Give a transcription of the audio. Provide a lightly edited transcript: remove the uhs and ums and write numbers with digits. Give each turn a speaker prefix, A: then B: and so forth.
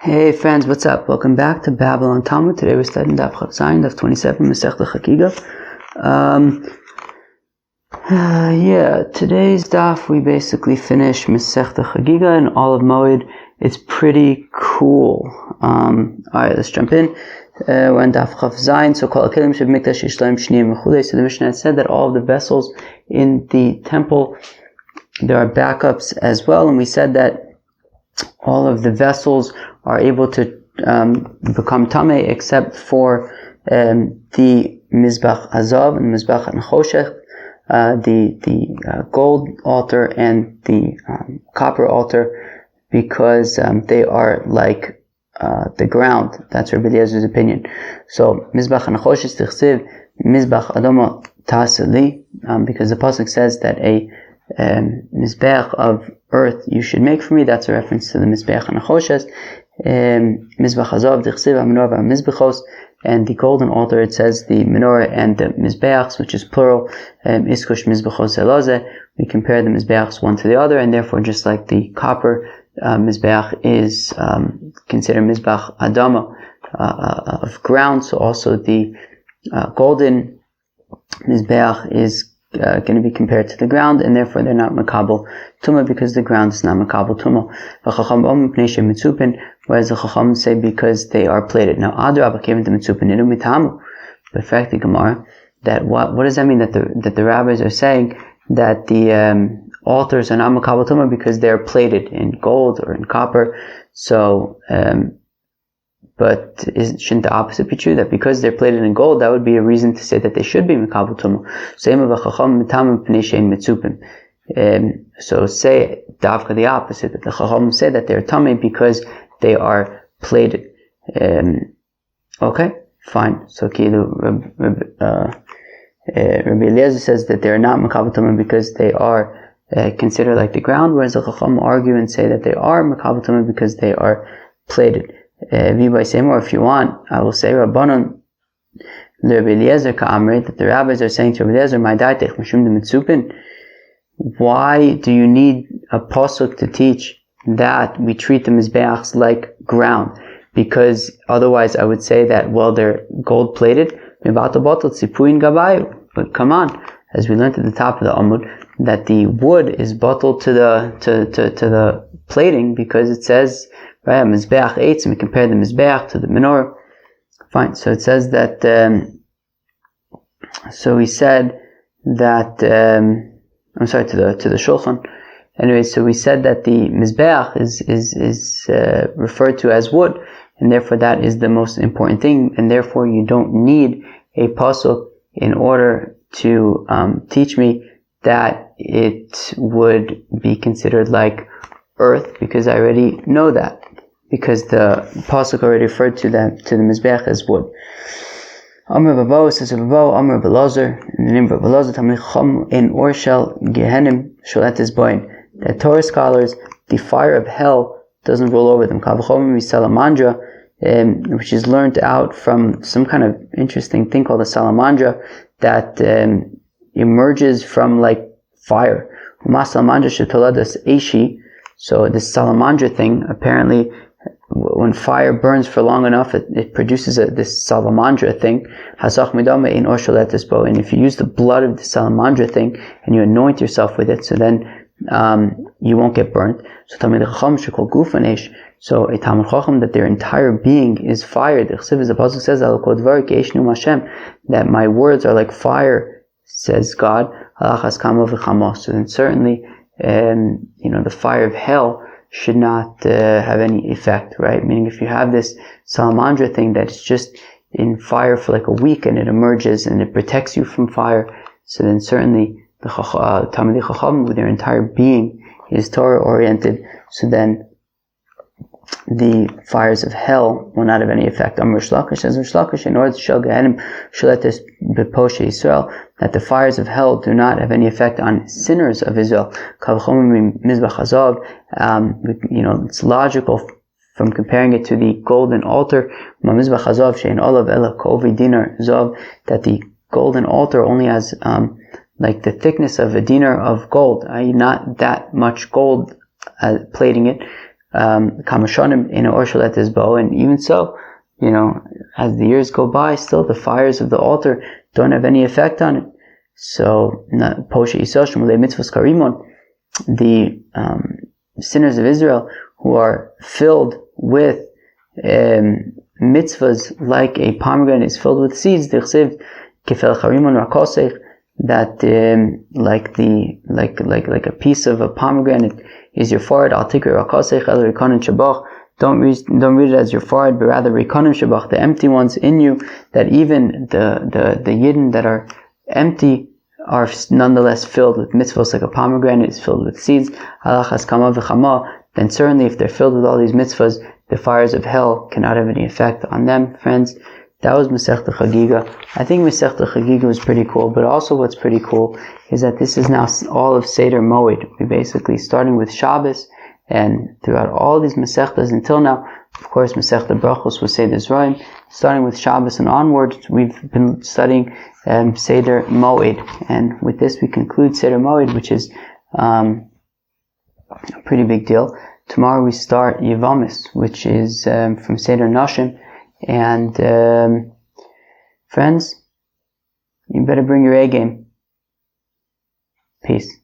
A: Hey friends, what's up? Welcome back to Babylon Talmud. Today we're studying Daf Chav Zayin, Daf 27, Masechta Hagiga. Today's Daf we basically finish Masechta Hagiga and all of Moed. It's pretty cool. Alright, let's jump in. We're on Daf Chav Zayin. So Kol Kelim Shev Mikdash Yishleim Shniyim Mechulei. So the Mishnah had said that all of the vessels in the temple, there are backups as well, and we said that all of the vessels are able to become tameh except for the Mizbach Azav and Mizbach Nechoshech, the gold altar and the copper altar, because they are like the ground. That's Rebellious Opinion. So Mizbach Nechoshech Tichsiv Mizbach Adama Taseli, because the pasuk says that a Mizbech of earth you should make for me. That's a reference to the Mizbech Nechoshech. Mizbach Azav Tichsiv HaMenorah VaMizbechos, and the golden altar, it says the menorah and the mizbeachs, which is plural, Iskush Mizbechos Elazeh. We compare the mizbeachs one to the other, and therefore just like the copper mizbeach is considered Mizbach Adama of ground, so also the golden mizbeach is going to be compared to the ground, and therefore they're not makabel tumah because the ground is not makabel tumah. Whereas the chacham say because they are plated. Now adrabah came into mitzupin idu mitamu. But in fact, the Gemara, that what does that mean that the rabbis are saying that the altars are not makabel tumah because they're plated in gold or in copper? So but shouldn't the opposite be true? That because they're plated in gold, that would be a reason to say that they should be mikabel tumah. So say davka the opposite, that the chacham say that they're tameh because they are plated. Okay, fine. So Rabbi Eliezer says that they're not makabel tumah because they are considered like the ground, whereas the chacham argue and say that they are makabel tumah because they are plated. Or if you want, I will say Rabbanon Rabbi Eliezer Ka'amrei, that the rabbis are saying to Rabbi Eliezer, "My daitech mishum de mitzupin." Why do you need a pasuk to teach that we treat the mizbeachs like ground? Because otherwise, I would say that they're gold plated. But come on, as we learned at the top of the Amud, that the wood is bottled to the plating, because it says, right, Mizbeach eitz, and we compare the Mizbeach to the menorah. Fine, so it says that, so we said that, to the Shulchan. Anyway, so we said that the Mizbeach is referred to as wood, and therefore that is the most important thing, and therefore you don't need a pasuk in order to teach me that it would be considered like earth, because I already know that, because the pasuk already referred to the mizbeach as wood. Amr Babo says Babo, Amr Belazar, in the name of Belazar, Tamil Chum in Orshel Gehenim Sholetes Boin. That Torah scholars, the fire of hell doesn't roll over them. Kavachom salamandra, which is learned out from some kind of interesting thing called a salamandra that emerges from like fire. Salamandra shetoladas eishi. So this salamandra thing, apparently, when fire burns for long enough, it produces this salamandra thing. And if you use the blood of the salamandra thing and you anoint yourself with it, so then you won't get burnt. So a Talmid Chacham, that their entire being is fire. The pasuk says that my words are like fire, says God. So then certainly, the fire of hell should not have any effect, right? Meaning, if you have this salamandra thing that's just in fire for like a week and it emerges and it protects you from fire, so then certainly the Talmidei Chacham, with their entire being, is Torah oriented, so then the fires of hell will not have any effect. Amr Shlakish says, in order to show Gehenim Shaletes Beposhe Israel, that the fires of hell do not have any effect on sinners of Israel. It's logical from comparing it to the golden altar, that the golden altar only has like the thickness of a dinar of gold, i.e. not that much gold plating it, Kamashonim in Orshalet is bow, and even so, as the years go by, still the fires of the altar don't have any effect on it. So, Poshe Isoshim Le Mitzvos Karimon, the sinners of Israel who are filled with mitzvahs like a pomegranate is filled with seeds, that like a piece of a pomegranate is your forehead. Don't read it as your forehead, but rather rikonim shabach, the empty ones in you, that even the yidden that are empty are nonetheless filled with mitzvahs like a pomegranate is filled with seeds. Halachas kama v'chama, then certainly if they're filled with all these mitzvahs, the fires of hell cannot have any effect on them. Friends, that was Masechta Hagiga. I think Masechta Hagiga was pretty cool, but also what's pretty cool is that this is now all of Seder Moed. We basically, starting with Shabbos, and throughout all these Masechtas until now, of course, Masechta Brachos was Seder Zrayim. Starting with Shabbos and onwards, we've been studying Seder Moed. And with this, we conclude Seder Moed, which is a pretty big deal. Tomorrow we start Yevamis, which is from Seder Nashim. And friends, you better bring your A game. Peace.